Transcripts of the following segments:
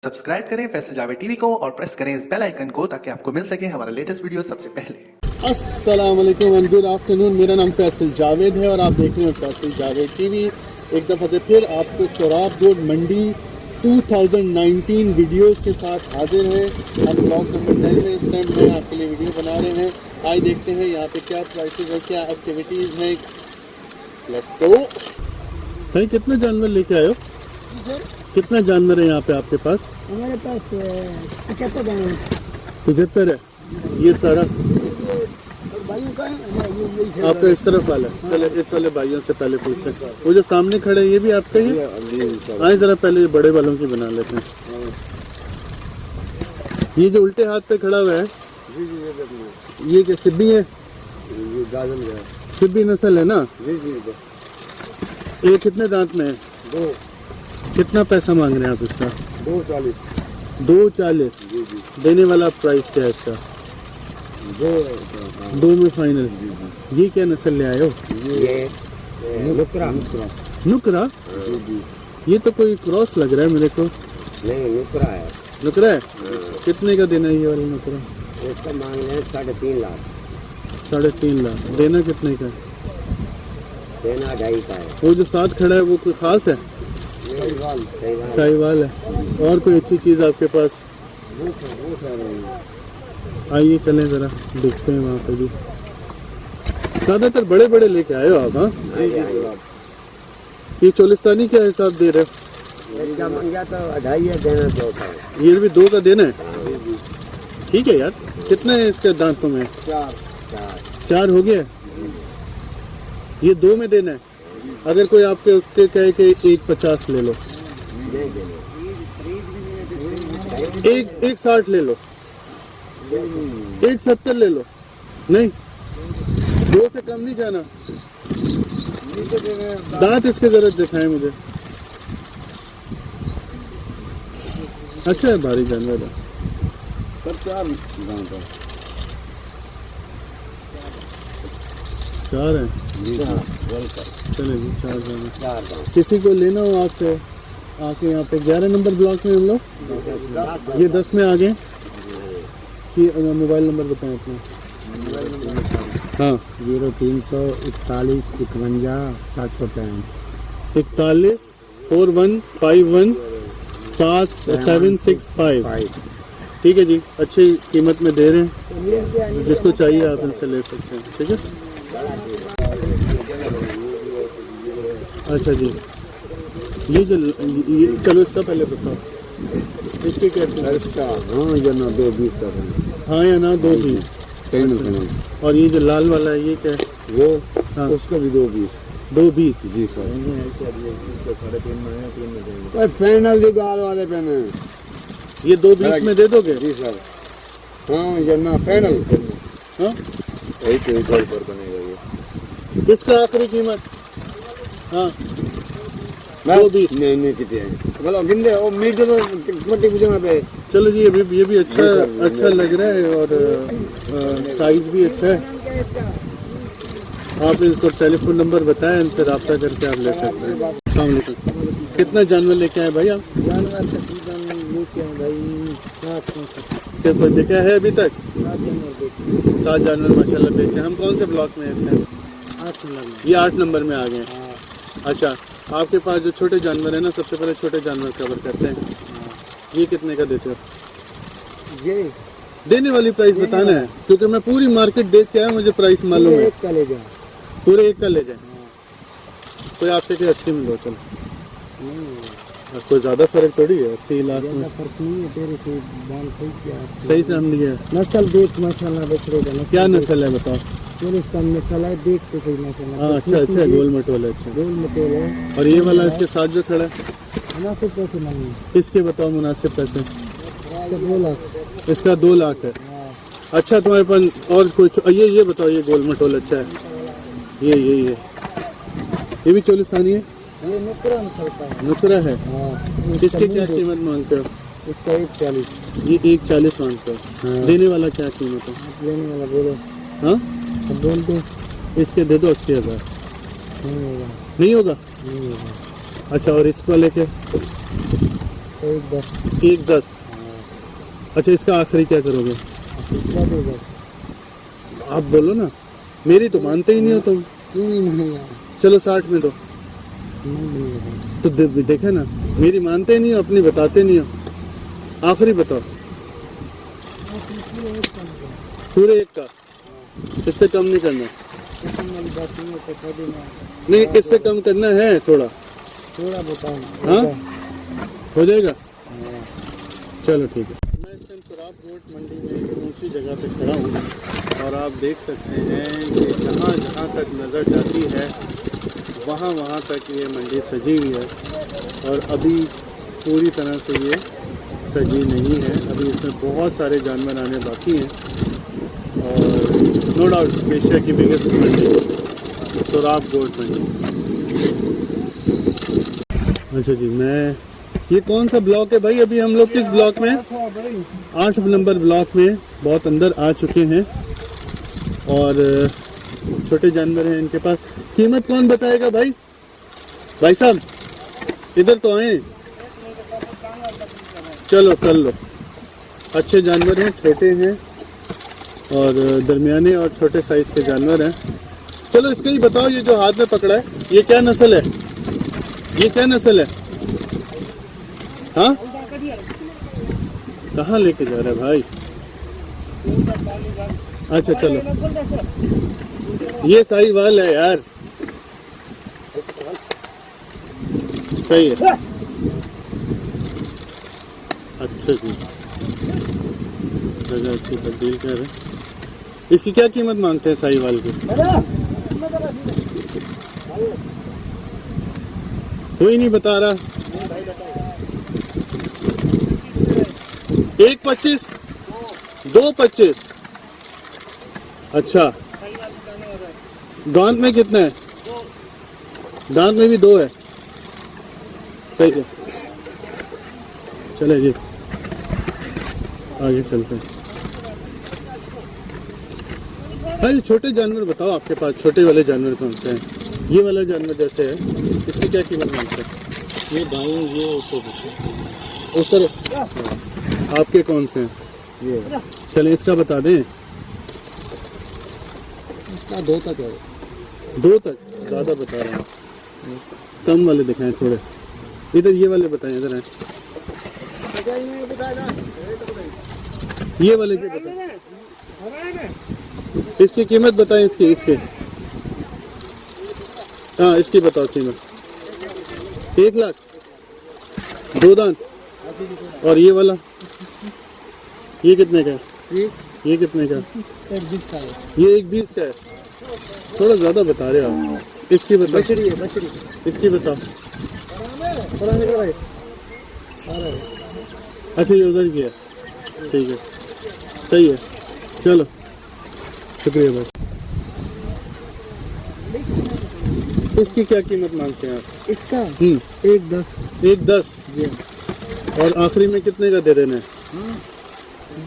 Subscribe करें Faisal Javed TV को और प्रेस करें इस बेल आइकन को ताकि आपको मिल सके हमारा लेटेस्ट वीडियो सबसे पहले। अस्सलाम वालेकुम एंड गुड आफ्टरनून। मेरा नाम फैसल जावेद है और आप देख रहे हैं फैसल जावेद टीवी। एक दफ़ा से फिर आपको सोराब रोड मंडी 2019 वीडियोस के साथ हाजिर है। हम ब्लॉग नंबर 10 में इस टाइम में आपके लिए वीडियो बना रहे हैं। आइए देखते हैं यहाँ पे क्या प्राइसेस है, क्या एक्टिविटीज़ हैं। Let's go. सही कितने जानवर लेके आए हो? कितना जानवर है यहाँ पे आपके पास? हमारे पास 75 जानवर 75 है। ये सारा भाइयों का है। आपका इस तरफ वाला है। चले इस वाले भाइयों से पहले पूछते हैं। वो जो सामने खड़े हैं ये भी आपका ही है? आए जरा पहले ये बड़े वालों की बना लेते हैं। ये जो उल्टे हाथ पे खड़ा हुआ है ये क्या सिब्बी है? सिब्बी नस्ल है ना? ये कितने दांत में है? 2। कितना पैसा मांग रहे हैं आप इसका? 240। 240। देने वाला प्राइस क्या है इसका? 2 में फाइनल। ये क्या नस्ल ले आए हो? ये नुकरा। नुकरा? ये तो कोई क्रॉस लग रहा है मेरे को। नहीं, नुकरा है। नुकरा है? कितने का देना है ये वाला नुकरा? इसका मांग रहे हैं 3.5 लाख। 3.5 लाख। देना कितने का? देना 2.5 का है। वो जो साथ खड़ा है वो कोई खास है? साहिवाल है। और कोई अच्छी चीज आपके पास? आइए चलें जरा देखते हैं वहाँ पे भी। ज्यादातर बड़े बड़े लेके आए हो आप? हाँ, ये चोलिस्तानी क्या हिसाब दे रहे हो? इसका मांगा तो 2.5 है, देना 2 का है। ये भी 2 का देना है? ठीक है यार। कितने है इसके दांतों में? 4 हो गया। ये 2 में देना है। अगर कोई आपके उसके कहे कि 1.50 ले लो, 1.60 ले लो, 1.70 ले लो, नहीं 2 से कम नहीं जाना। दांत इसके जरा दिखाएं मुझे। अच्छा है, भारी जानवर है। सब 4 दांत है। 4 है। चले जी 4 जानवर। किसी को लेना हो आपसे आके यहाँ पे 11 नंबर ब्लॉक में हम लोग ये 10 में आ गए कि मोबाइल नंबर बताएं अपना। हाँ, 0341 51 765। 41 4151 765। ठीक है जी, अच्छी कीमत में दे रहे हैं। जिसको चाहिए आप इनसे ले सकते हैं। ठीक है। अच्छा जी, ये जो चलो इसका पहले बताओ इसके क्या इसका हाँ या ना 2.20 का है। हाँ या ना 2.20। और ये जो लाल वाला है ये क्या है? वो हाँ, उसका भी 2.20। 2.20 जी सर। फाइनल जो गाल वाले पेन है ये 2.20 में दे दोगे? जी सर। हाँ या ना फाइनल। हाँ, एक पर बनेगा ये। इसका आखिरी कीमत? हाँ, 2.20। नहीं कितने हैं बोलो गिंदे वो मीट तो मट्टी बुझना पे। चलो जी, ये भी अच्छा लग रहा है और साइज भी अच्छा है। आप इसको टेलीफोन नंबर बताएं, इनसे रब्ता करके आप ले सकते हैं। अस्सलाम वालेकुम। कितना जानवर लेके आए भाई आप? जानवर तकरीबन लेके आए भाई 7 क्या कोई बिका है अभी तक? 7 7 जानवर माशाल्लाह बेचे। हम कौन से ब्लॉक में है इस टाइम? 8 नंबर। ये 8 नंबर में आ गए हैं। अच्छा, आपके पास जो छोटे जानवर है ना, सबसे पहले छोटे जानवर कवर करते हैं। ये कितने का देते हो? ये देने वाली प्राइस बताना है, क्योंकि मैं पूरी मार्केट देख के आया, मुझे प्राइस मालूम है। एक का ले जाओ। पूरे 1 का ले जाए। कोई आपसे के 80 में लो चलो। कोई ज्यादा फर्क थोड़ी है। 80 लाख में फर्क नहीं है। तेरे से बाल सही किया। सही से हम लिया। नस्ल देख माशाल्लाह बछड़े का। क्या नस्ल है बताओ? तेरे सामने नस्ल है, देख तो सही माशाल्लाह। हाँ, अच्छा गोल मटोल है। अच्छा, गोल मटोल है। और ये वाला इसके साथ जो खड़ा है मुनासिब पैसे मांगे इसके बताओ मुनासिब पैसे? 2 लाख। इसका 2 लाख है। अच्छा, तुम्हारे पास और कोई ये बताओ, ये गोल मटोल अच्छा है? ये भी चोलिस्तानी है? ये नुकरा नस्ल का है। नुकरा है। हाँ। इसके क्या कीमत मांगते हो? इसका 140। ये 140 मांगते हो। हाँ। देने वाला क्या कीमत है? लेने वाला बोलो। हाँ, अब बोल दो। इसके दे दो 80,000। नहीं होगा। नहीं होगा? नहीं होगा। अच्छा, और इसको लेके 110 110। अच्छा, इसका आखिरी क्या करोगे? कितना देगा? आप बोलो ना, मेरी तो मानते ही नहीं हो तुम। क्यों नहीं मानेगा? चलो 60 में दो। नहीं मिलेगा। तो देखे ना, मेरी मानते ही नहीं हो, अपनी बताते नहीं हो। आखिरी बताओ। पूरे 1 का, इससे कम नहीं करना। वाली बात नहीं है, तो कह देना। नहीं, इससे कम करना है थोड़ा। थोड़ा बताओ। हाँ, हो जाएगा। हाँ। चलो ठीक है। मैं इस टाइम सुराब गोट मंडी में एक ऊंची जगह पे खड़ा हूँ और आप देख सकते हैं कि जहाँ जहाँ तक नज़र जाती है वहाँ वहाँ तक ये मंडी सजी हुई है, और अभी पूरी तरह से ये सजी नहीं है। अभी इसमें बहुत सारे जानवर आने बाकी हैं, और नो डाउट एशिया की बिगेस्ट मंडी सुराब गोट मंडी। अच्छा जी, मैं ये कौन सा ब्लॉक है भाई? अभी हम लोग किस ब्लॉक में? 8 नंबर ब्लॉक में बहुत अंदर आ चुके हैं, और छोटे जानवर हैं इनके पास। कीमत कौन बताएगा भाई? भाई साहब इधर तो आए। चलो कर लो। अच्छे जानवर हैं, छोटे हैं और दरमियाने और छोटे साइज के जानवर हैं। चलो इसका ही बताओ, ये जो हाथ में पकड़ा है ये क्या नस्ल है? ये क्या नस्ल है? हाँ, कहाँ लेके जा रहा है भाई? अच्छा चलो, ये साहिवाल है यार। सही है। अच्छा जी, जगह इसकी तब्दील कर रहे हैं। इसकी क्या कीमत मांगते हैं साहिवाल की? कोई नहीं बता रहा। 1.25, 2.25। अच्छा, दांत में कितना है? दांत में भी 2 है। सही है, चले जी आगे चलते हैं। भाई छोटे जानवर बताओ, आपके पास छोटे वाले जानवर कौन से हैं? ये वाला जानवर जैसे है, इसकी क्या कीमत मांगते हैं? ये दाई, ये उस तरह आपके कौन से हैं? ये चले इसका बता दें। इसका 2 तक है। 2 तक ज़्यादा बता रहे हैं, कम वाले दिखाएं थोड़े। इधर ये वाले बताएं, इधर हैं ये वाले भी बताएं। इसकी कीमत बताएं, इसकी हाँ, इसकी बताओ कीमत। 1 लाख, 2 दांत। और ये वाला, ये कितने का है? ये कितने का? 1.20 का है। ये 1.20 का है। थोड़ा ज्यादा बता रहे हो आप। इसकी बताओ। बछड़ी है, बछड़ी। इसकी बताओ। भाई अच्छा, ये उधर की है, ठीक है, सही है। चलो शुक्रिया भाई। इसकी क्या कीमत मांगते हैं आप? इसका 1.10। 1.10। और आखिरी में कितने का दे देना है? हाँ,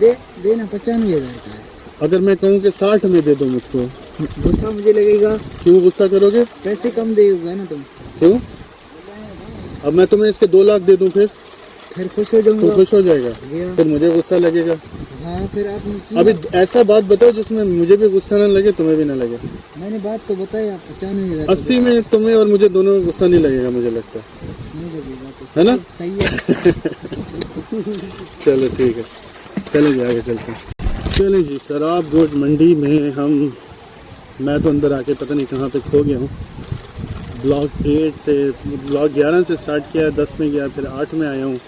देना 95,000 का है। अगर मैं कहूँ कि 60 में दे दो मुझको? गुस्सा मुझे लगेगा। क्यों गुस्सा करोगे? पैसे कम देगा ना तुम। क्यों? अब मैं तुम्हें इसके 2 लाख दे दूं, फिर खुश हो जाऊंगा। तो खुश हो जाएगा, फिर मुझे गुस्सा लगेगा। हाँ, फिर आपने अभी ऐसा बात बताओ जिसमें मुझे भी गुस्सा ना लगे, तुम्हें भी ना लगे। मैंने बात तो बताई, आप 95,000। 80 में तुम्हें और मुझे दोनों गुस्सा नहीं लगेगा, मुझे लगता है ना? सही है। चलो ठीक है, चले जी आगे चलते हैं। चले जी, शराब गोट मंडी में मैं तो अंदर आके पता नहीं कहाँ पे खो गया हूँ। ब्लॉक 11 से स्टार्ट किया, 10 में गया, फिर 8 में आया हूँ,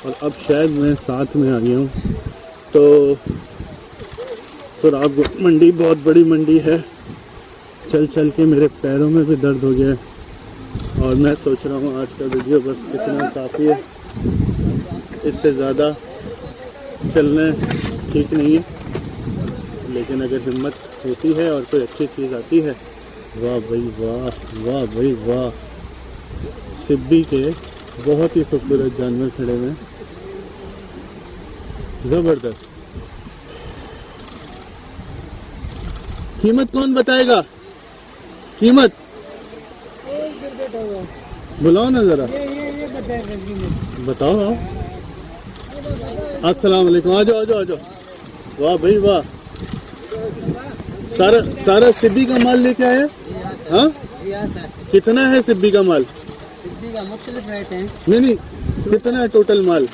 और अब शायद मैं 7 में आ गया हूँ। तो शराब गोट मंडी बहुत बड़ी मंडी है। चल चल के मेरे पैरों में भी दर्द हो गया है, और मैं सोच रहा हूँ आज का वीडियो बस इतना काफ़ी है, इससे ज़्यादा चलना ठीक नहीं है। लेकिन अगर हिम्मत होती है और कोई अच्छी चीज़ आती है, वाह भाई वाह, वाह भाई वाह। सिब्बी के बहुत ही खूबसूरत जानवर खड़े हुए हैं, ज़बरदस्त। कीमत कौन बताएगा? कीमत बुलाओ ना ज़रा, बताओ। अस्सलाम वालेकुम। आ जाओ आ जाओ आ जाओ। वाह भाई वाह, सारा सारा सिब्बी का माल लेके आए? हाँ, कितना है सिब्बी का माल? सिब्बी का मुख्तलिफ रेट है। नहीं, कितना है टोटल माल?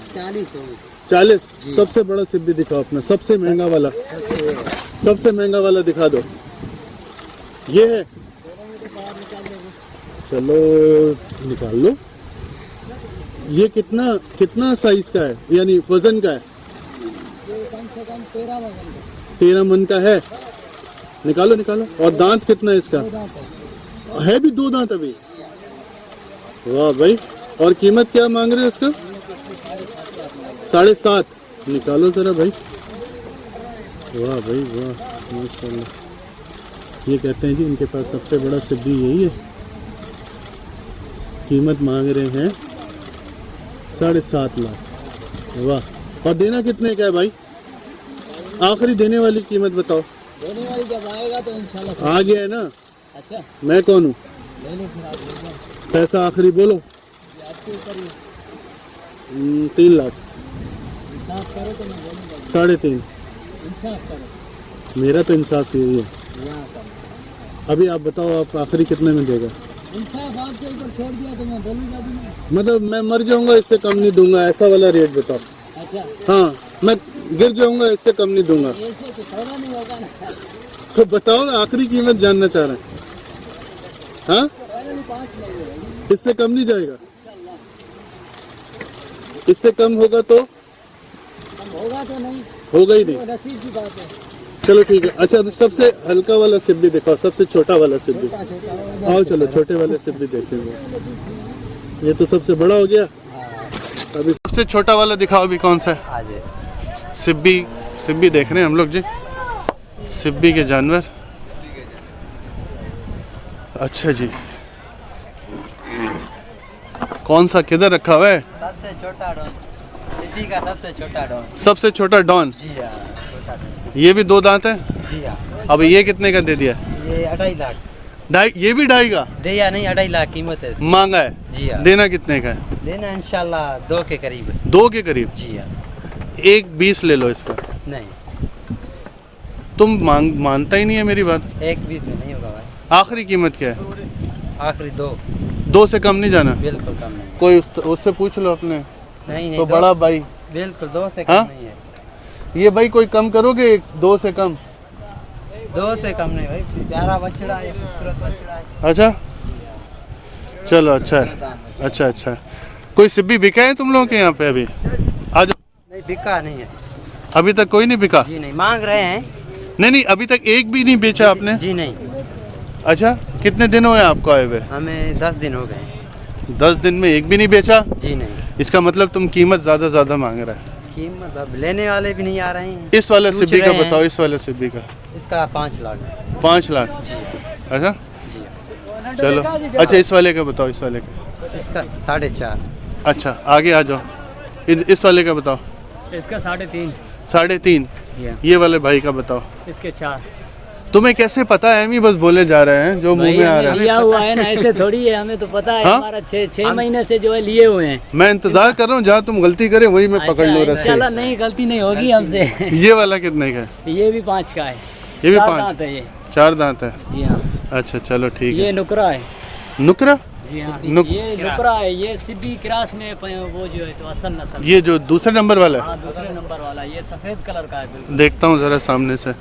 40। सबसे बड़ा सिब्बी दिखाओ अपना, सबसे महंगा वाला, सबसे महंगा वाला दिखा दो। ये है, चलो निकाल लो। ये कितना कितना साइज का है, यानी वजन का है? कम से कम 13 मन का। 13 मन का है। निकालो निकालो। और दांत कितना है इसका? है भी 2 दांत अभी। वाह भाई। और कीमत क्या मांग रहे हैं इसका? 7.5। निकालो जरा भाई। वाह भाई वाह, माशाल्लाह। ये कहते हैं जी इनके पास सबसे बड़ा सिब्बी यही है। कीमत मांग रहे हैं 7.5 लाख। वाह। और देना कितने का है भाई? आखिरी देने वाली कीमत बताओ। देने वाली जब आएगा तो इंशाल्लाह। आ गया है ना? अच्छा, मैं कौन हूँ? ले लो फिर आप ले लो। पैसा आखिरी बोलो। ये आपके ऊपर ही 3 लाख। इंसाफ करो तो मैं बोलूँगा। 3.5। इंसाफ करो। मेरा तो इंसाफ यही है। यहाँ करो। अभी आप बताओ, आप आखिरी कितने में देगा? इंसाफ आपके ऊपर छोड़ दिया तो मैं बोलूँगा भी नहीं। मतलब मैं मर जाऊंगा इससे कम नहीं दूंगा, ऐसा वाला रेट बताओ। अच्छा, हाँ, मैं गिर जाऊंगा इससे कम नहीं दूंगा। ऐसे तो सौदा नहीं होगा ना। तो बताओ ना, आखिरी कीमत जानना चाह रहे हैं। हाँ, फाइनली 5 लगेगा इससे कम नहीं जाएगा? इंशाल्लाह। इससे कम होगा तो? कम होगा तो नहीं, होगा ही नहीं। वो नसीब की बात है। चलो ठीक है। अच्छा, तो सबसे हल्का वाला सिब्बी दिखाओ, सबसे छोटा वाला सिब्बी। छोटा छोटा आओ चलो छोटे वाले सिब्बी देखते हैं। ये तो सबसे बड़ा हो गया। अभी सबसे छोटा वाला दिखाओ, अभी कौन सा है? सिब्बी। सिब्बी देख रहे हैं हम लोग जी, सिब्बी के जानवर। अच्छा जी, कौन सा किधर रखा हुआ है? सबसे छोटा डॉन, सिटी का सबसे छोटा डॉन। सबसे छोटा डॉन। जी हाँ, छोटा डॉन। ये भी 2 दांत है। जी हाँ, अब ये कितने का दे दिया? ये 2.5 लाख। 2.5? ये भी 2.5 का दिया नहीं, 2.5 लाख कीमत है इसकी। मांगा है? जी हाँ। देना कितने का है? देना इंशाल्लाह 2 के करीब है। 2 के करीब। जी हाँ। 1.20 ले लो इसका। नहीं, तुम मानता ही नहीं है मेरी बात। 1.20 में नहीं होगा भाई। आखिरी कीमत क्या है? आखिरी 2। 2 से कम नहीं जाना? बिल्कुल कम नहीं। कोई उससे पूछ लो अपने। नहीं नहीं, तो 2 बड़ा भाई। बिल्कुल 2 से हाँ? कम नहीं है। ये भाई कोई कम करोगे? 2 से कम? 2 से कम नहीं भाई, प्यारा बछड़ा है, खूबसूरत बछड़ा है। अच्छा चलो, अच्छा है। अच्छा अच्छा, कोई सिब्बी बिका है तुम लोगों के यहाँ पे? अभी आ जाओ। नहीं, बिका नहीं है। अभी तक कोई नहीं बिका? जी नहीं, मांग रहे हैं। नहीं, अभी तक एक भी नहीं बेचा आपने? जी नहीं, अच्छा, कितने दिन हुए आपको आए हुए? हमें 10 दिन हो गए। 10 दिन में एक भी नहीं बेचा? जी नहीं। इसका मतलब तुम कीमत ज्यादा मांग रहा है। कीमत अब लेने वाले भी नहीं आ रहे हैं। इस वाले पूछ सिब्बी का रहे हैं। बताओ, इस वाले सिब्बी का। इसका 5 लाख। 5 लाख? अच्छा जी। चलो। अच्छा, इस वाले का बताओ, इस वाले का। इसका 4.5। अच्छा, आगे आ जाओ। इस वाले का बताओ। इसका 3.5। 3.5? जी हाँ। ये वाले भाई का बताओ। इसके 4। तुम्हें कैसे पता है? हम ही बस बोले जा रहे हैं जो मुंह में आ रहा है। लिया हुआ है ना, ऐसे थोड़ी है, हमें तो पता है। हाँ? हमारा 6 महीने से जो है लिए हुए हैं। मैं इंतजार कर रहा हूँ, जहाँ तुम गलती करे वही मैं पकड़ लूँ इंशाल्लाह रस्सी। नहीं, गलती नहीं होगी हमसे। ये वाला कितने का है? ये भी 5 का है। ये भी 4 5? दांत है ये। 4 दांत है। जी हाँ। अच्छा चलो ठीक ये है। नुकरा है। नुकरा? जी हाँ, नुक- ये नुकरा है। ये सिब्बी क्रास में वो जो है तो असल नस्ल। ये जो दूसरे नंबर वाला है? हाँ, दूसरे नंबर वाला। ये सफेद कलर का है बिल्कुल। देखता हूँ जरा सामने से।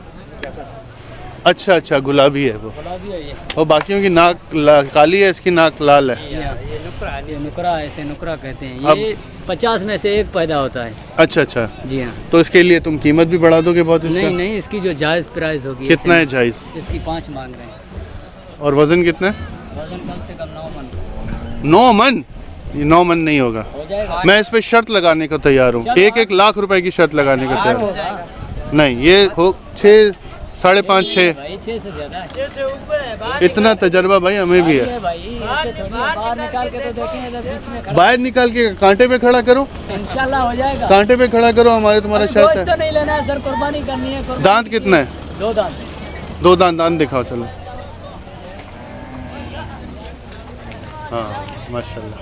अच्छा, गुलाबी है वो। गुलाबी है ये। और बाकियों की नाक काली है, इसकी नाक लाल है। जी हाँ, ये नुकरा है, इसे नुकरा कहते हैं। अब- ये 50 में से एक पैदा होता है। अच्छा, जी हाँ। तो इसके लिए तुम कीमत भी बढ़ा दोगे बहुत इसका? नहीं, इसकी जो जायज़ प्राइस होगी। कितना है जायज़? इसकी 5 मांग रहे हैं। और वजन कितना है? वजन कम से कम 9 मन 9 मन? ये 9 मन नहीं होगा। हो जाएगा। मैं इस पे शर्त लगाने को तैयार हूँ। चलो, 1 लाख रुपए की शर्त लगाने को तैयार हो हूँ। जाएगा नहीं, ये हो 6, 5.5, 6। भाई, 6 से ज्यादा है। इतना तजर्बा भाई हमें भी है। ये भाई ऐसे थोड़ी है, बाहर निकाल के तो देखें, इधर बीच में खड़ा। बाहर निकाल के कांटे पे खड़ा करो, इंशाल्लाह हो जाएगा। कांटे पे खड़ा करो, हमारे तुम्हारा शर्त गोश्त है। तो नहीं लेना है सर, कुर्बानी करनी है। कुर्बानी दांत कितना है? 2 दांत। 2 दांत दिखाओ चलो। हाँ माशाल्लाह,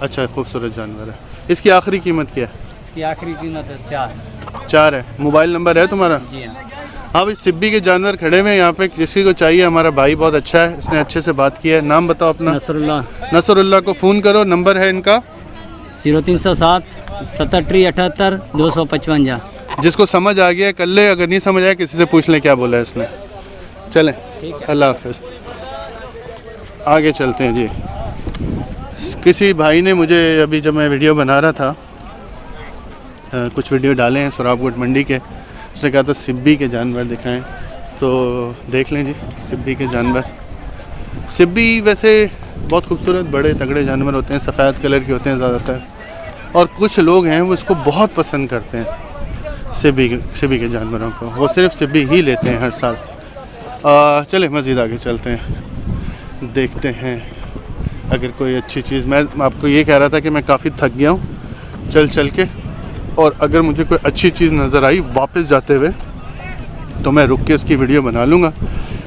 अच्छा खूबसूरत जानवर है। इसकी आखिरी कीमत क्या है? इसकी इसकी आखिरी कीमत है 4। 4 है। मोबाइल नंबर है तुम्हारा? जी हाँ। हाँ भाई, सिब्बी के जानवर खड़े हुए हैं यहाँ पे, किसी को चाहिए हमारा भाई बहुत अच्छा है, इसने अच्छे से बात की है। नाम बताओ अपना? नसरुल्लाह को फ़ोन करो, नंबर है इनका 0307 73 78 255। जिसको समझ आ गया कर ले, अगर नहीं समझ आया किसी से पूछ ले क्या बोला है इसने। चलें, अल्लाह हाफिज़। आगे चलते हैं जी। किसी भाई ने मुझे अभी जब मैं वीडियो बना रहा था, कुछ वीडियो डाले हैं सोराबकोट मंडी के, उसने कहा था सिब्बी के जानवर दिखाएं, तो देख लें जी सिब्बी के जानवर। सिब्बी वैसे बहुत खूबसूरत बड़े तगड़े जानवर होते हैं, सफ़ेद कलर के होते हैं ज़्यादातर, और कुछ लोग हैं वो इसको बहुत पसंद करते हैं सिब्बी के जानवरों को, वो सिर्फ सिब्बी ही लेते हैं हर साल। चले मज़ीद आगे चलते हैं, देखते हैं अगर कोई अच्छी चीज़। मैं आपको ये कह रहा था कि मैं काफ़ी थक गया हूँ चल के, और अगर मुझे कोई अच्छी चीज़ नज़र आई वापस जाते हुए तो मैं रुक के उसकी वीडियो बना लूँगा,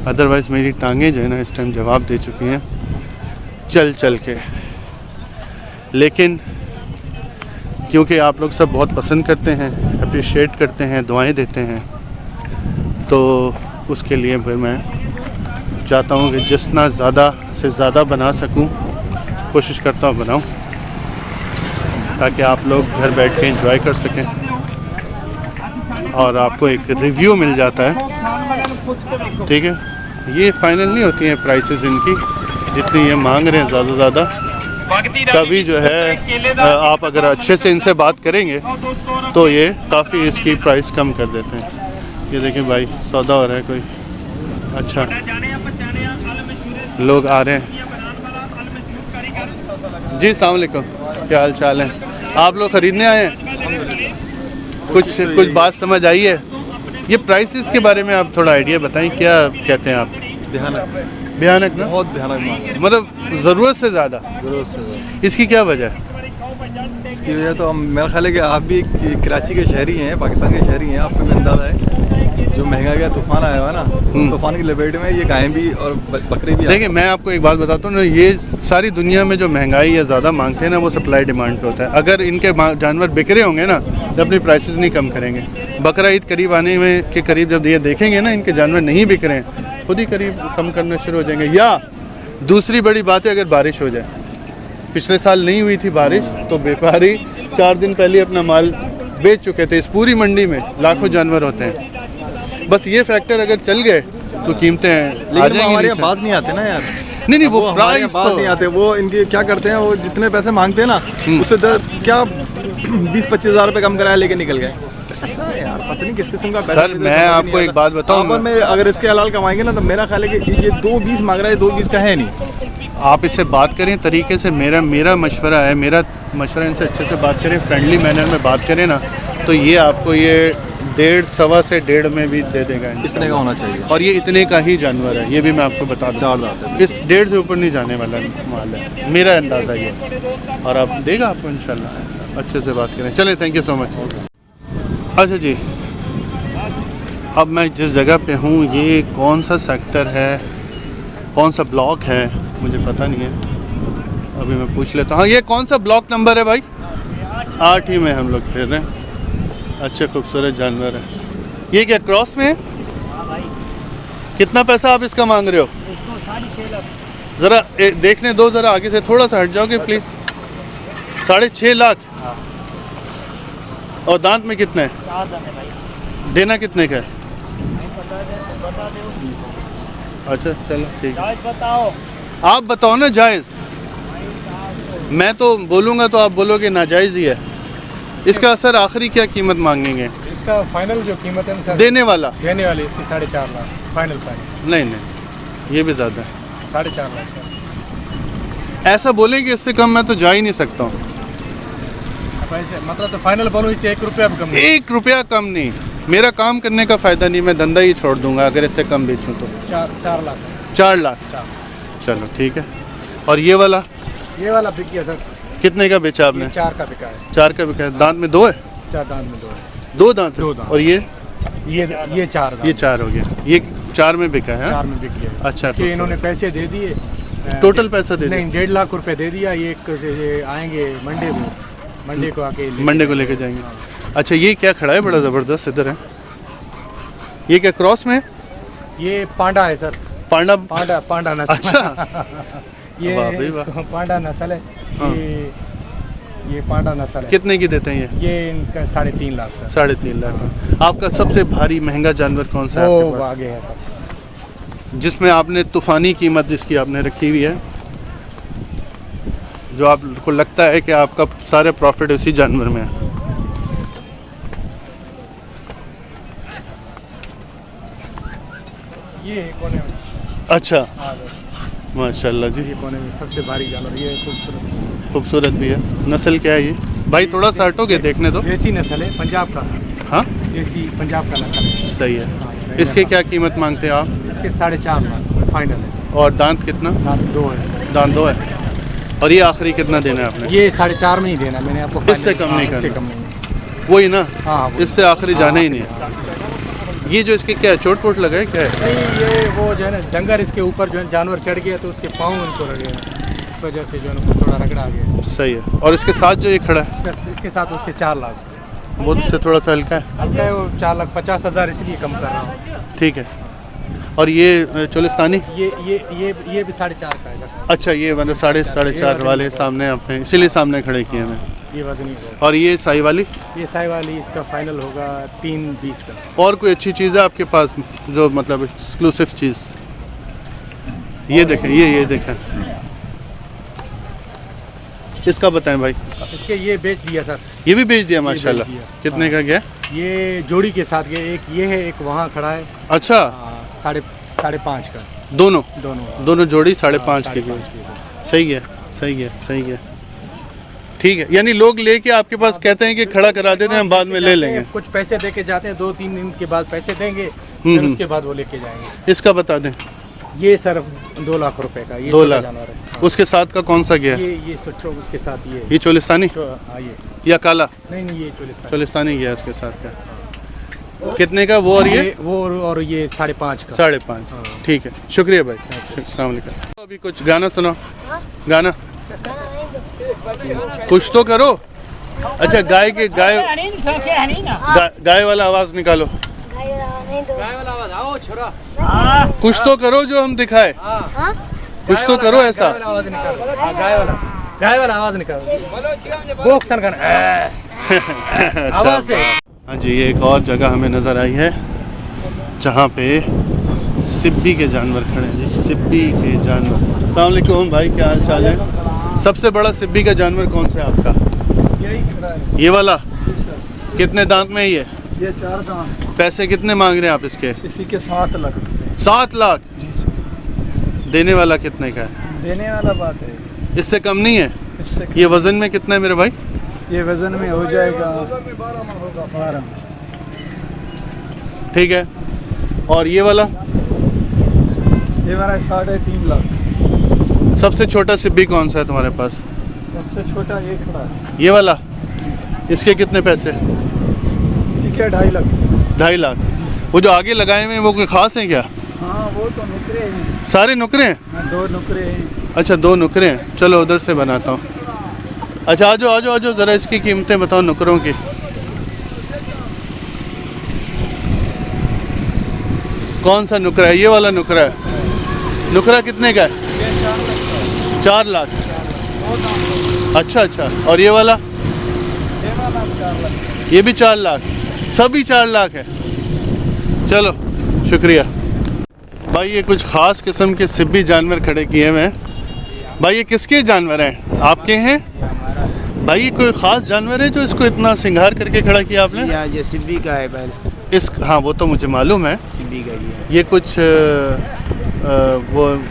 अदरवाइज़ मेरी टांगें जो है ना इस टाइम जवाब दे चुकी हैं चल के। लेकिन क्योंकि आप लोग सब बहुत पसंद करते हैं, अप्रिशिएट करते हैं, दुआएं देते हैं, तो उसके लिए फिर मैं चाहता हूँ कि जितना ज़्यादा से ज़्यादा बना सकूँ, कोशिश करता हूँ बनाऊँ, ताकि आप लोग घर बैठ के एंजॉय कर सकें और आपको एक रिव्यू मिल जाता है। ठीक है, ये फाइनल नहीं होती हैं प्राइसेस इनकी, जितनी ये मांग रहे हैं ज़्यादा से ज़्यादा। कभी जो है आप अगर अच्छे से इनसे बात करेंगे तो ये काफ़ी इसकी प्राइस कम कर देते हैं। ये देखें भाई, सौदा हो रहा है कोई अच्छा, लोग आ रहे हैं जी। अस्सलाम वालेकुम, क्या हाल चाल है? आप लोग ख़रीदने आए हैं? कुछ बात समझ आई है? ये प्राइसेस के बारे में आप थोड़ा आइडिया बताएं, क्या कहते हैं आप? भयानक ना, बहुत भयानक, मतलब ज़रूरत से ज़्यादा। इसकी क्या वजह है? इसकी वजह तो मेरा ख्याल है कि आप भी कराची के शहरी हैं, पाकिस्तान के शहरी हैं, आपको भी अंदाज़ा है जो महंगा गया तूफ़ान आया हुआ ना, तूफ़ान की लपेट में ये गायें भी और बकरे भी। देखिए, मैं आपको एक बात बताता हूँ ना, ये सारी दुनिया में जो महंगाई या ज़्यादा मांगते हैं ना, वो सप्लाई डिमांड पे होता है। अगर इनके जानवर बिक रहे होंगे ना तो अपनी प्राइसेस नहीं कम करेंगे। बकरा ईद करीब आने में के करीब जब ये देखेंगे ना इनके जानवर नहीं बिक रहे हैं, खुद ही करीब कम करना शुरू हो जाएंगे। या दूसरी बड़ी बात है, अगर बारिश हो जाए, पिछले साल नहीं हुई थी बारिश, तो व्यापारी 4 दिन पहले अपना माल बेच चुके थे। इस पूरी मंडी में लाखों जानवर होते हैं, बस ये फैक्टर अगर चल गए तो कीमतें आ जाएंगी। हमारे यहाँ बात नहीं आते ना यार। नहीं वो प्राइस बात नहीं आते, वो इनके क्या करते हैं, वो जितने पैसे मांगते हैं ना उससे क्या 20-25 हज़ार रुपये कम कराया लेके निकल गए। ऐसा है यार, पता नहीं किस किस्म का पैसा। सर मैं आपको एक बात बताऊं, मैं अगर इसके हलाल कमाएंगे ना तो मेरा ख्याल है कि ये 2.20 मांग रहा है, 2.20 का है नहीं। आप इससे बात करें तरीके से, मेरा मशवरा है, मेरा मशवरा इनसे अच्छे से बात करें, फ्रेंडली मैनर में बात करें ना, तो ये आपको ये 1.5 सवा से 1.5 में भी दे देगा। इतने का होना चाहिए, और ये इतने का ही जानवर है, ये भी मैं आपको बता दूँ। इस 1.5 से ऊपर नहीं जाने वाला माल है, मेरा अंदाज़ा ये, और आप देगा आपको इंशाल्लाह। अच्छे से बात करें। चलें, थैंक यू सो मच। अच्छा जी, अब मैं जिस जगह पे हूँ, ये कौन सा सेक्टर है, कौन सा ब्लॉक है, मुझे पता नहीं है, अभी मैं पूछ लेता हूँ। ये कौन सा ब्लॉक नंबर है भाई? 8 ही में हम लोग फिर रहे हैं। अच्छे खूबसूरत जानवर है। ये क्या क्रॉस में है? कितना पैसा आप इसका मांग रहे हो? ज़रा देखने दो, ज़रा आगे से थोड़ा सा हट जाओगे प्लीज़। 6.5 लाख। और दांत में कितने है? 4 दांत है भाई। देना कितने का है? अच्छा चलो ठीक है, बताओ। आप बताओ ना जायज़। मैं तो बोलूँगा तो आप बोलोगे नाजायज़ ही है। इसका सर आखिरी क्या कीमत मांगेंगे? इसका फाइनल जो कीमत है ना, देने वाली इसकी 4.5 लाख फाइनल। नहीं, ये भी ज़्यादा है। 4.5 लाख। ऐसा बोलेंगे इससे कम मैं तो जा ही नहीं सकता हूँ। मतलब तो फाइनल बोलूँ, इससे 1 रुपया भी कम नहीं। 1 रुपया कम नहीं, मेरा काम करने का फ़ायदा नहीं, मैं धंधा ही छोड़ दूंगा अगर इससे कम बेचूँ तो। 4 लाख। 4 लाख। चलो ठीक है। और ये वाला बिक गया सर। कितने का बेचा आपने? 4 का बिका है। 4 का बिका है। दांत में 2 है? 4 दांत में 2 है। 2 दांत है। और ये 4 दांत। ये 4 हो गया। ये 4 में बिका है? 4 में बिक गया। अच्छा, तो इन्होंने पैसे दे दिए, टोटल पैसा दे दिया? नहीं, 1.5 लाख रुपए दे दिया। ये आएंगे मंडे को मंडे को आके मंडे को लेके जाएंगे। अच्छा ये क्या खड़ा है बड़ा ज़बरदस्त इधर है, ये क्या क्रॉस में है? ये पांडा है सर, पांडा। पांडा नस्ल। अच्छा ये वाह भाई वाह। इसको पांडा नस्ल है। हाँ। ये पांडा नस्ल है। कितने की देते हैं ये इनका 3.5 लाख सर। 3.5 लाख। आपका सबसे भारी महंगा जानवर कौन सा है वो आपके पास? आगे है सर, जिसमें आपने तूफानी कीमत जिसकी आपने रखी हुई है, जो आपको लगता है कि आपका सारे प्रॉफिट उसी जानवर में है? ये कोने में। अच्छा हाँ, माशाल्लाह जी, ये कोने में सबसे भारी जानवर, ये खूबसूरत खूबसूरत भी है। नस्ल क्या है ये भाई? थोड़ा सा हटोगे देखने दो। देसी नस्ल है, पंजाब का। हाँ देसी पंजाब का नस्ल है। सही है। इसके क्या कीमत मांगते हैं आप? इसके 4.5 लाख फाइनल है। और दांत कितना? दांत 2 है। दांत 2 है। और ये आखिरी कितना देना है आपने? ये 4.5 में ही देना मैंने आपको। इससे कम नहीं इससे करना। कम नहीं। वही ना, हाँ वो। इससे आखिरी जाना ही नहीं है। ये जो इसके क्या है, चोट पोट लगा है क्या है? नहीं, ये वो जो है ना डंगर इसके ऊपर जो है जानवर चढ़ गया तो उसके पाँव उनको रगड़े, इस वजह से जो है ना थोड़ा रगड़ा गया। सही है। और इसके साथ जो ये खड़ा है इसके साथ उसके 4 लाख। वो इससे थोड़ा सा हल्का है। हल्का है वो, 4,50,000 इसलिए कम कर रहा हूँ। ठीक है। और ये चोलिस्तानी? ये भी 4.5 का है सर। अच्छा ये मतलब 4.5 वाले सामने आपने इसीलिए सामने खड़े किए हैं। ये वजनी है। और ये साई वाली? ये साई वाली इसका फाइनल होगा 3.20 का। और कोई अच्छी चीज़ है आपके पास जो मतलब एक्सक्लूसिव चीज़? ये देखें, ये देखें, इसका बताएं भाई। इसके ये बेच दिया सर। ये भी बेच दिया माशाल्लाह। दिया। कितने का गया? ये जोड़ी के साथ गए, एक ये है, एक वहाँ खड़ा है। अच्छा 5.5 का। दोनों जोड़ी 5.5 की गई। सही है, सही है, सही है। ठीक है, यानी लोग लेके आपके पास कहते हैं कि खड़ा करा देते हैं, हम बाद में ले लेंगे। कुछ पैसे दे के जाते हैं, 2-3 दिन के बाद पैसे देंगे, फिर उसके बाद वो लेके जाएंगे। इसका बता दें। ये सर 2 लाख रुपए का। ये 2 लाख। जानवर है। हाँ। उसके साथ का कौन सा गया? ये सोचो उसके साथ ये चोलिस्तानी हाँ ये या काला? नहीं ये चोलिस्तानी गया उसके साथ का। कितने का वो? और ये वो और ये 5.5 का। 5.5। ठीक है, शुक्रिया भाई। अस्सलाम वालेकुम। तो अभी कुछ गाना सुनाओ। गाना कुछ तो करो। अच्छा गाय वाला आवाज निकालो। गाय वाला आवाज, आओ छोरा। कुछ तो करो जो हम दिखाए। कुछ तो करो ऐसा। गाय वाला आवाज निकालो। गाय वाला आवाज निकालो। बोक तन कर आवाज से। हाँ जी, ये एक और जगह हमें नज़र आई है जहाँ पे सिब्बी के जानवर खड़े हैं जी। सिब्बी के जानवर। अस्सलाम वालेकुम भाई, क्या हाल चाल है? सबसे बड़ा सिब्बी का जानवर कौन सा है आपका? यही खड़ा है। ये वाला? कितने दांत में है ये? 4 दांत। पैसे कितने मांग रहे हैं आप इसके? इसी के 7 लाख। 7 लाख? देने वाला कितने का है? देने वाला बात है, इससे कम नहीं है? इससे ये वजन में कितना है मेरे भाई? ये वजन में हो जाएगा 12। ठीक है। और ये वाला? ये वाला 3.5 लाख। सबसे छोटा सिब्बी कौन सा है तुम्हारे पास? सबसे छोटा ये खड़ा है। ये वाला? इसके कितने पैसे? इसी के 2.5 लाख। 2.5 लाख। वो जो आगे लगाए हुए हैं वो कोई खास हैं क्या? हाँ वो तो नुकरे हैं। सारे नुकरे हैं? हाँ, 2 नुकरे हैं। अच्छा 2 नुकरे हैं। चलो उधर से बनाता हूँ। अच्छा आ जाओ ज़रा इसकी कीमतें बताओ नुकरों की। कौन सा नुकरा है? ये वाला नुकरा है। नुकरा कितने का है? 4 लाख। अच्छा। और ये वाला? ये भी 4 लाख। सभी 4 लाख है। चलो शुक्रिया भाई। ये कुछ ख़ास किस्म के सिब्बी जानवर खड़े किए हुए हैं। भाई ये किसके जानवर हैं? आपके हैं भाई? ये कोई ख़ास जानवर है जो इसको इतना श्रृंगार करके खड़ा किया आपने? ये सिब्बी का है बैल। हाँ वो तो मुझे मालूम है। सिब्बी का ये कुछ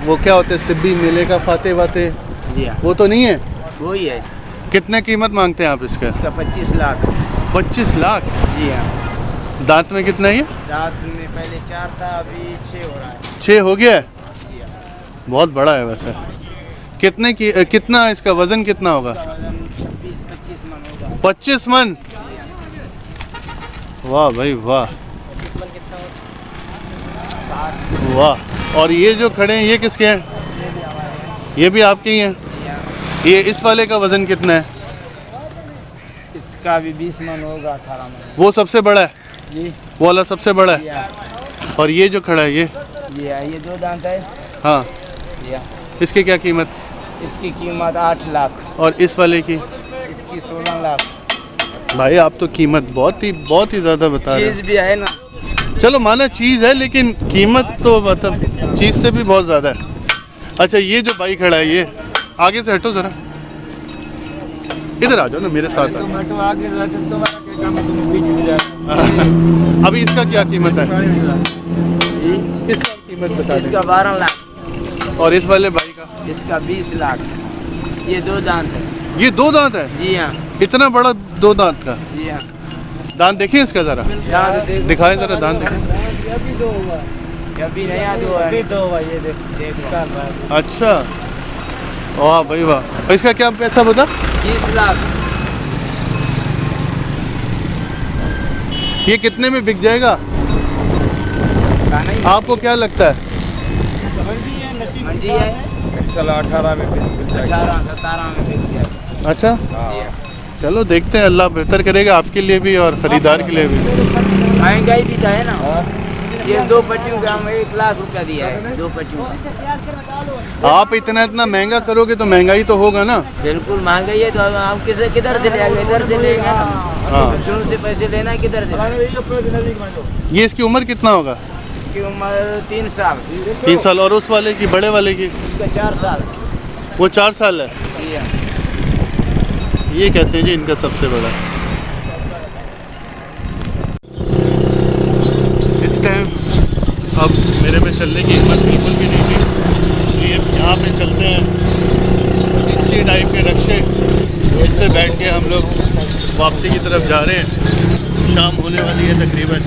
वो क्या होते हैं सिब्बी मेले का फाते वाते? जी हाँ, वो तो नहीं है? वही है। कितने कीमत मांगते हैं आप इसका? इसका 25 लाख। 25 लाख? जी हाँ। दांत में कितना है ये? रात में पहले 4 था, अभी 6 हो रहा है। 6 हो गया है? बहुत बड़ा है वैसे। कितना इसका वजन कितना होगा? 20-25 मन होगा। 25 मन? वाह भाई वाह 25 मन कितना होगा? वाह। और ये जो खड़े हैं ये किसके हैं? ये भी आपके ही हैं? ये इस वाले का वजन कितना है? इसका भी 20 मन होगा, 18 मन वो सबसे बड़ा है, जी। वो वाला सबसे बड़ा है। या, और ये जो खड़ा है ये, ये 2 दांत है। हाँ, या, इसकी क्या कीमत? इसकी कीमत 8 लाख, और इस वाले की? इसकी 16 लाख। भाई आप तो कीमत बहुत ही ज़्यादा बता रहे चीज़ भी है ना, हैं। चलो माना चीज़ है, लेकिन कीमत तो मतलब चीज़ से भी बहुत ज़्यादा है। अच्छा, ये जो भाई खड़ा है ये, आगे से हटो ज़रा, इधर आ जाओ ना मेरे साथ आ। अभी इसका क्या कीमत है? इसका कीमत बता इसका 12 लाख। और इस वाले भाई का? इसका 20 लाख। ये 2 दांत है। ये 2 दांत है? जी हाँ, इतना बड़ा 2 दांत का? जी हाँ। दांत देखिए इसका ज़रा, दांत देखो, दिखाएं ज़रा दांत देखें। अभी नया 2 है। अभी 2 है, ये देखो। अच्छा, वाह भाई वाह। और इसका क्या पैसा बता? 20 लाख। ये कितने में बिक जाएगा आपको क्या लगता है? मंडी है, 18 में 18-17 में बिक गया। अच्छा, चलो देखते हैं, अल्लाह बेहतर करेगा आपके लिए भी और ख़रीदार के लिए भी। महंगाई भी तो है ना। ये 2 पट्टियों का हम 1 लाख रुपया दिया है, 2 पट्टियों का। आप इतना महंगा करोगे तो महंगाई तो होगा ना। बिल्कुल महंगाई है, तो हम किधर से लेंगे? इधर से लेंगे ना। हाँ। बच्चों से पैसे लेना है, किधर से? ये इसकी उम्र कितना होगा? इसकी उम्र 3 साल। 3 साल। और उस वाले की, बड़े वाले की? उसका 4 साल। वो 4 साल है। जी हाँ। ये कहते हैं जी इनका सबसे बड़ा। इस टाइम अब मेरे में चलने की हिम्मत बिल्कुल भी नहीं थी, तो ये यहाँ पे चलते हैं इसी टाइप के रक्शे, इससे बैठ के हम लोग वापसी की तरफ जा रहे हैं। शाम होने वाली है तकरीबन,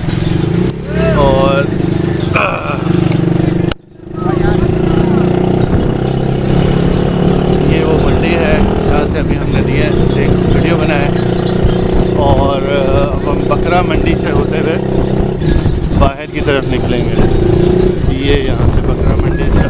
और ये वो मंडी है जहाँ से अभी हमने दिया है एक वीडियो बनाया है, और अब हम बकरा मंडी से होते हुए बाहर की तरफ निकलेंगे। ये यहाँ से बकरा मंडी से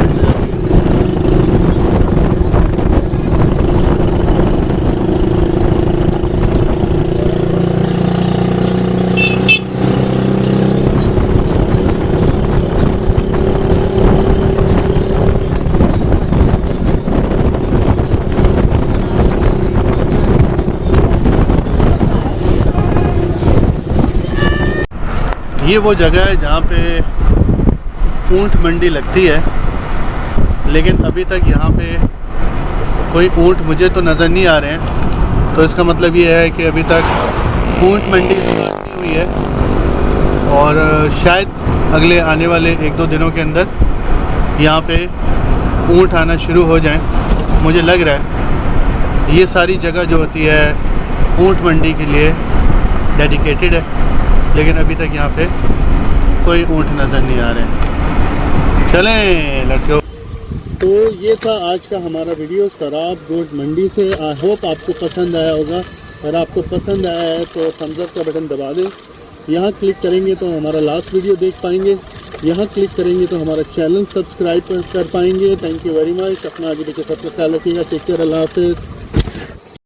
ये वो जगह है जहाँ पे ऊँट मंडी लगती है, लेकिन अभी तक यहाँ पे कोई ऊँट मुझे तो नज़र नहीं आ रहे हैं। तो इसका मतलब ये है कि अभी तक ऊँट मंडी स्टार्ट नहीं हुई है, और शायद अगले आने वाले 1-2 दिनों के अंदर यहाँ पे ऊँट आना शुरू हो जाएं, मुझे लग रहा है। ये सारी जगह जो होती है ऊँट मंडी के लिए डेडिकेटेड है, लेकिन अभी तक यहाँ पे कोई ऊँट नज़र नहीं आ रहे हैं। चलें, लेट्स गो। तो ये था आज का हमारा वीडियो सराब गोट मंडी से। आई होप आपको पसंद आया होगा। अगर आपको पसंद आया है तो थम्स अप का बटन दबा दें। यहाँ क्लिक करेंगे तो हमारा लास्ट वीडियो देख पाएंगे, यहाँ क्लिक करेंगे तो हमारा चैनल सब्सक्राइब कर पाएंगे। Thank you very much. अपना आगे पीछे सबका ख्याल रखिएगा। टेक केयर, अल्लाह हाफिज़।